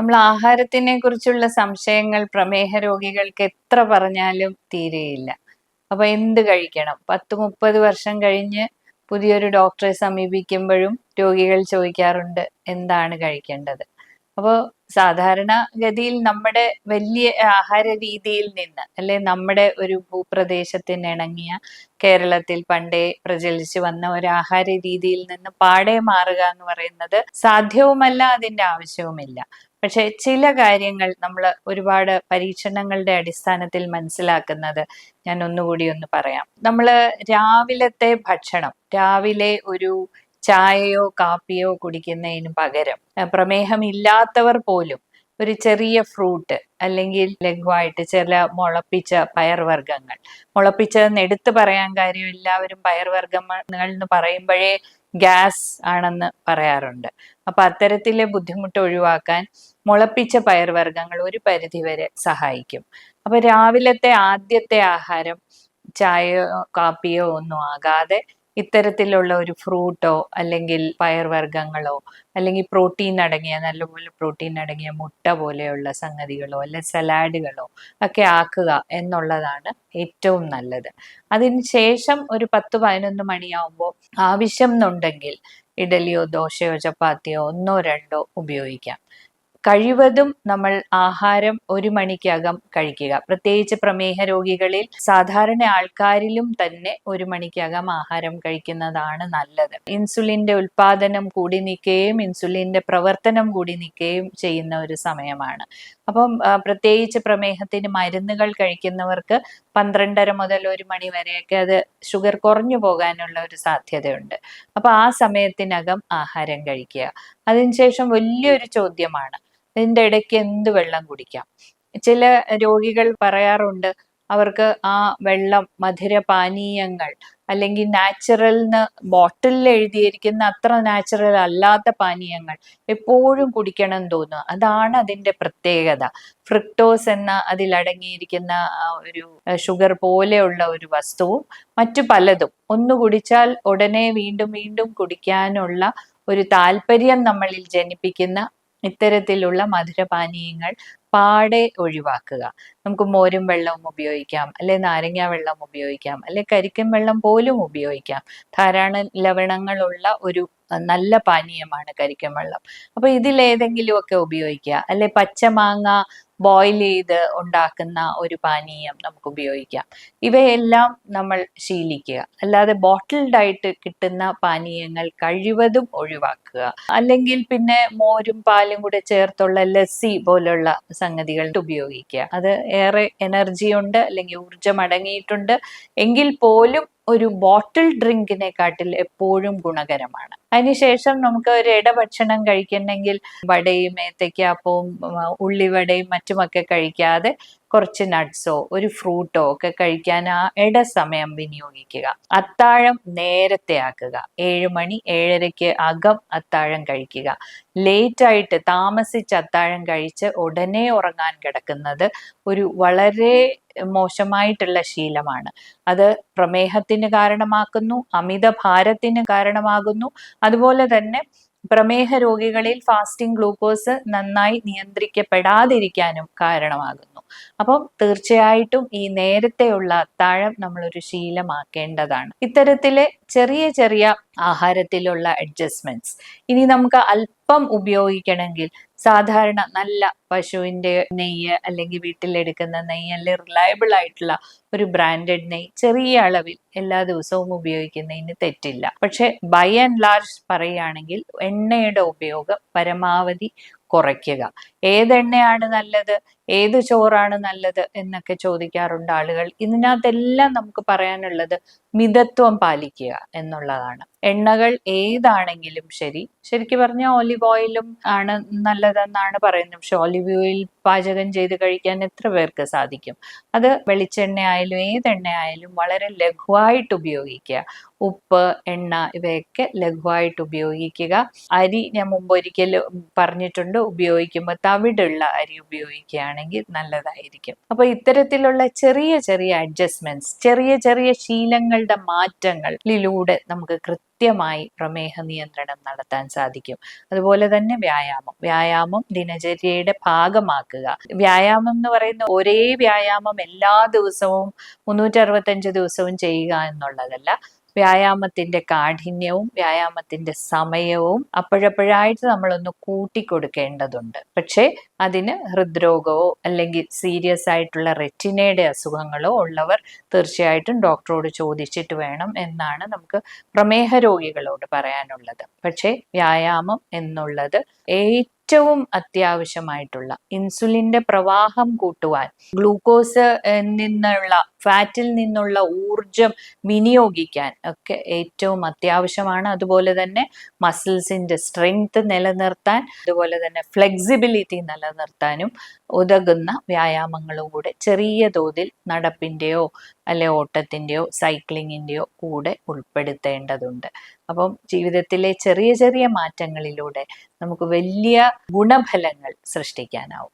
നമ്മൾ ആഹാരത്തിനെ കുറിച്ചുള്ള സംശയങ്ങൾ പ്രമേഹ രോഗികൾക്ക് എത്ര പറഞ്ഞാലും തീരെയില്ല. അപ്പൊ എന്ത് കഴിക്കണം? 10-30 വർഷം കഴിഞ്ഞ് പുതിയൊരു ഡോക്ടറെ സമീപിക്കുമ്പോഴും രോഗികൾ ചോദിക്കാറുണ്ട് എന്താണ് കഴിക്കേണ്ടത്. അപ്പോൾ സാധാരണഗതിയിൽ നമ്മുടെ വലിയ ആഹാര രീതിയിൽ നിന്ന് അല്ലെ നമ്മുടെ ഒരു ഭൂപ്രദേശത്തിന് ഇണങ്ങിയ കേരളത്തിൽ പണ്ടേ പ്രചലിച്ചു വന്ന ഒരു ആഹാര രീതിയിൽ നിന്ന് പാടെ മാറുക എന്ന് പറയുന്നത് സാധ്യവുമല്ല, അതിന്റെ ആവശ്യവുമില്ല. പക്ഷെ ചില കാര്യങ്ങൾ നമ്മൾ ഒരുപാട് പരീക്ഷണങ്ങളുടെ അടിസ്ഥാനത്തിൽ മനസ്സിലാക്കുന്നത് ഞാൻ ഒന്നുകൂടി ഒന്ന് പറയാം. നമ്മൾ രാവിലത്തെ ഭക്ഷണം, രാവിലെ ഒരു ചായയോ കാപ്പിയോ കുടിക്കുന്നതിന് പകരം പ്രമേഹം ഇല്ലാത്തവർ പോലും ഒരു ചെറിയ ഫ്രൂട്ട് അല്ലെങ്കിൽ ലഘുവായിട്ട് ചില മുളപ്പിച്ച പയർവർഗ്ഗങ്ങൾ, മുളപ്പിച്ചതെന്ന് എടുത്തു പറയാൻ കാര്യം എല്ലാവരും പയർവർഗ്ഗങ്ങൾ എന്ന് പറയുമ്പോഴേ ഗ്യാസ് ആണെന്ന് പറയാറുണ്ട്. അപ്പൊ അത്തരത്തിലെ ബുദ്ധിമുട്ട് ഒഴിവാക്കാൻ മുളപ്പിച്ച പയർവർഗ്ഗങ്ങൾ ഒരു പരിധിവരെ സഹായിക്കും. അപ്പൊ രാവിലത്തെ ആദ്യത്തെ ആഹാരം ചായയോ കാപ്പിയോ ഒന്നും ആകാതെ ഇത്തരത്തിലുള്ള ഒരു ഫ്രൂട്ടോ അല്ലെങ്കിൽ പയർവർഗ്ഗങ്ങളോ അല്ലെങ്കിൽ പ്രോട്ടീൻ അടങ്ങിയ നല്ലപോലെ പ്രോട്ടീൻ അടങ്ങിയ മുട്ട പോലെയുള്ള സംഗതികളോ അല്ലെ സലാഡുകളോ ഒക്കെ ആക്കുക എന്നുള്ളതാണ് ഏറ്റവും നല്ലത്. അതിനുശേഷം ഒരു 10-11 മണിയാവുമ്പോൾ ആവശ്യം എന്നുണ്ടെങ്കിൽ ഇഡലിയോ ദോശയോ ചപ്പാത്തിയോ ഒന്നോ രണ്ടോ ഉപയോഗിക്കാം. കഴിവതും നമ്മൾ ആഹാരം 1 മണിക്കകം കഴിക്കുക. പ്രത്യേകിച്ച് പ്രമേഹ രോഗികളിൽ സാധാരണ ആൾക്കാരിലും തന്നെ 1 മണിക്കകം ആഹാരം കഴിക്കുന്നതാണ് നല്ലത്. ഇൻസുലിന്റെ ഉൽപാദനം കൂടി നിൽക്കുകയും ഇൻസുലിന്റെ പ്രവർത്തനം കൂടി നിൽക്കുകയും ചെയ്യുന്ന ഒരു സമയമാണ്. അപ്പം പ്രത്യേകിച്ച് പ്രമേഹത്തിന് മരുന്നുകൾ കഴിക്കുന്നവർക്ക് 12:30 മുതൽ 1 മണി വരെയൊക്കെ അത് ഷുഗർ കുറഞ്ഞു പോകാനുള്ള ഒരു സാധ്യതയുണ്ട്. അപ്പൊ ആ സമയത്തിനകം ആഹാരം കഴിക്കുക. അതിനുശേഷം വലിയൊരു ചോദ്യമാണ് ഇതിന്റെ ഇടയ്ക്ക് എന്ത് വെള്ളം കുടിക്കാം. ചില രോഗികൾ പറയാറുണ്ട് അവർക്ക് ആ വെള്ളം, മധുരപാനീയങ്ങൾ അല്ലെങ്കിൽ നാച്ചുറൽന്ന് ബോട്ടിലിൽ എഴുതിയിരിക്കുന്ന അത്ര നാച്ചുറൽ അല്ലാത്ത പാനീയങ്ങൾ എപ്പോഴും കുടിക്കണം തോന്നുക. അതാണ് അതിന്റെ പ്രത്യേകത. ഫ്രക്ടോസ് എന്ന അതിലടങ്ങിയിരിക്കുന്ന ഒരു ഷുഗർ പോലെയുള്ള ഒരു വസ്തുവും മറ്റു പലതും ഒന്ന് കുടിച്ചാൽ ഉടനെ വീണ്ടും വീണ്ടും കുടിക്കാനുള്ള ഒരു താല്പര്യം നമ്മളിൽ ജനിപ്പിക്കുന്ന ഇത്തരത്തിലുള്ള മധുരപാനീയങ്ങൾ പാടെ ഒഴിവാക്കുക. നമുക്ക് മോരും വെള്ളവും ഉപയോഗിക്കാം, അല്ലെ നാരങ്ങ വെള്ളം ഉപയോഗിക്കാം, അല്ലെ കരിക്കൻ വെള്ളം പോലും ഉപയോഗിക്കാം. ധാരാളം ലവണങ്ങളുള്ള ഒരു നല്ല പാനീയമാണ് കരിക്കൻ വെള്ളം. അപ്പൊ ഇതിലേതെങ്കിലുമൊക്കെ ഉപയോഗിക്കുക. അല്ലെ പച്ചമാങ്ങ ബോയിൽ ചെയ്ത് ഉണ്ടാക്കുന്ന ഒരു പാനീയം നമുക്ക് ഉപയോഗിക്കാം. ഇവയെല്ലാം നമ്മൾ ശീലിക്കുക. അല്ലാതെ ബോട്ടിൽഡ് ആയിട്ട് കിട്ടുന്ന പാനീയങ്ങൾ കഴിവതും ഒഴിവാക്കുക. അല്ലെങ്കിൽ പിന്നെ മോരും പാലും കൂടെ ചേർത്തുള്ള ലസ്സി പോലുള്ള സംഗതികൾ ഉപയോഗിക്കുക. അത് ഏറെ എനർജി ഉണ്ട് അല്ലെങ്കിൽ ഊർജം അടങ്ങിയിട്ടുണ്ട് എങ്കിൽ പോലും ഒരു ബോട്ടിൽ ഡ്രിങ്കിനെക്കാട്ടിൽ എപ്പോഴും ഗുണകരമാണ്. അതിനുശേഷം നമുക്ക് ഒരു ഇടഭക്ഷണം കഴിക്കണമെങ്കിൽ വടയും ഏത്തയ്ക്കാപ്പവും ഉള്ളിവടയും മറ്റുമൊക്കെ കഴിക്കാതെ കുറച്ച് നട്ട്സോ ഒരു ഫ്രൂട്ടോ ഒക്കെ കഴിക്കാൻ ആ ഇടസമയം വിനിയോഗിക്കുക. അത്താഴം നേരത്തെ ആക്കുക. 7 മണി 7:30 അകം അത്താഴം കഴിക്കുക. ലേറ്റ് ആയിട്ട് താമസിച്ച് അത്താഴം കഴിച്ച് ഉടനെ ഉറങ്ങാൻ കിടക്കുന്നത് ഒരു വളരെ മോശമായിട്ടുള്ള ശീലമാണ്. അത് പ്രമേഹത്തിന് കാരണമാക്കുന്നു, അമിതഭാരത്തിന് കാരണമാകുന്നു. അതുപോലെ തന്നെ പ്രമേഹ രോഗികളിൽ ഫാസ്റ്റിംഗ് ഗ്ലൂക്കോസ് നന്നായി നിയന്ത്രിക്കപ്പെടാതിരിക്കാനും കാരണമാകുന്നു. അപ്പം തീർച്ചയായിട്ടും ഈ നേരത്തെയുള്ള അത്താഴം നമ്മളൊരു ശീലമാക്കേണ്ടതാണ്. ഇത്തരത്തിലെ ചെറിയ ചെറിയ ആഹാരത്തിലുള്ള അഡ്ജസ്റ്റ്മെന്റ്സ് ഇനി നമുക്ക് അല്പം ഉപയോഗിക്കണമെങ്കിൽ സാധാരണ നല്ല പശുവിന്റെ നെയ്യ് അല്ലെങ്കിൽ വീട്ടിലെടുക്കുന്ന നെയ്യ് അല്ലെങ്കിൽ റിലയബിൾ ആയിട്ടുള്ള ഒരു ബ്രാൻഡഡ് നെയ്യ് ചെറിയ അളവിൽ എല്ലാ ദിവസവും ഉപയോഗിക്കുന്നതിന് തെറ്റില്ല. പക്ഷെ ബൈ ആൻഡ് ലാർജ് പറയുകയാണെങ്കിൽ എണ്ണയുടെ ഉപയോഗം പരമാവധി കുറയ്ക്കുക. ഏതെണ്ണയാണ് നല്ലത്, ഏത് ചോറാണ് നല്ലത് എന്നൊക്കെ ചോദിക്കാറുണ്ട് ആളുകൾ. ഇതിനകത്തെല്ലാം നമുക്ക് പറയാനുള്ളത് മിതത്വം പാലിക്കുക എന്നുള്ളതാണ്. എണ്ണകൾ ഏതാണെങ്കിലും ശരി, ശരിക്കും പറഞ്ഞാൽ ഓലിവ് ഓയിലും ആണ് നല്ലതെന്നാണ് പറയുന്നത്. പക്ഷെ ഓലിവ് ഓയിൽ പാചകം ചെയ്ത് കഴിക്കാൻ എത്ര പേർക്ക് സാധിക്കും? അത് വെളിച്ചെണ്ണ ആയാലും ഏതെണ്ണ ആയാലും വളരെ ലഘുവായിട്ട് ഉപയോഗിക്കുക. ഉപ്പ്, എണ്ണ ഇവയൊക്കെ ലഘുവായിട്ട് ഉപയോഗിക്കുക. അരി ഞാൻ മുമ്പ് ഒരിക്കൽ പറഞ്ഞിട്ടുണ്ട്, ഉപയോഗിക്കുമ്പോൾ തവിടുള്ള അരി ഉപയോഗിക്കുകയാണെങ്കിൽ നല്ലതായിരിക്കും. അപ്പൊ ഇത്തരത്തിലുള്ള ചെറിയ ചെറിയ അഡ്ജസ്റ്റ്മെന്റ്സ്, ചെറിയ ചെറിയ ശീലങ്ങളുടെ മാറ്റങ്ങളിലൂടെ നമുക്ക് കൃത്യമായി പ്രമേഹ നിയന്ത്രണം നടത്താൻ സാധിക്കും. അതുപോലെ തന്നെ വ്യായാമം ദിനചര്യയുടെ ഭാഗമാക്കുക. വ്യായാമം എന്ന് പറയുന്ന ഒരേ വ്യായാമം എല്ലാ ദിവസവും 365 ദിവസവും ചെയ്യുക എന്നുള്ളതല്ല. വ്യായാമത്തിന്റെ കാഠിന്യവും വ്യായാമത്തിന്റെ സമയവും അപ്പോഴപ്പോഴായിട്ട് നമ്മളൊന്ന് കൂട്ടിക്കൊടുക്കേണ്ടതുണ്ട്. പക്ഷേ അതിന് ഹൃദ്രോഗമോ അല്ലെങ്കിൽ സീരിയസ് ആയിട്ടുള്ള റെറ്റിനയുടെ അസുഖങ്ങളോ ഉള്ളവർ തീർച്ചയായിട്ടും ഡോക്ടറോട് ചോദിച്ചിട്ട് വേണം എന്നാണ് നമുക്ക് പ്രമേഹ രോഗികളോട് പറയാനുള്ളത്. പക്ഷേ വ്യായാമം എന്നുള്ളത് ഏറ്റവും അത്യാവശ്യമായിട്ടുള്ള ഇൻസുലിന്റെ പ്രവാഹം കൂട്ടുവാൻ, ഗ്ലൂക്കോസ് നിന്നുള്ള ഫാറ്റിൽ നിന്നുള്ള ഊർജം വിനിയോഗിക്കാൻ ഒക്കെ ഏറ്റവും അത്യാവശ്യമാണ്. അതുപോലെ തന്നെ മസിൽസിന്റെ സ്ട്രെങ്ത് നിലനിർത്താൻ, അതുപോലെ തന്നെ ഫ്ലെക്സിബിലിറ്റി നിലനിർത്താനും ഉതകുന്ന വ്യായാമങ്ങളും കൂടെ ചെറിയ തോതിൽ നടപ്പിന്റെയോ അല്ലെ ഓട്ടത്തിന്റെയോ സൈക്ലിങ്ങിന്റെയോ കൂടെ ഉൾപ്പെടുത്തേണ്ടതുണ്ട്. അപ്പം ജീവിതത്തിലെ ചെറിയ ചെറിയ മാറ്റങ്ങളിലൂടെ നമുക്ക് വലിയ ഗുണഫലങ്ങൾ സൃഷ്ടിക്കാനാവും.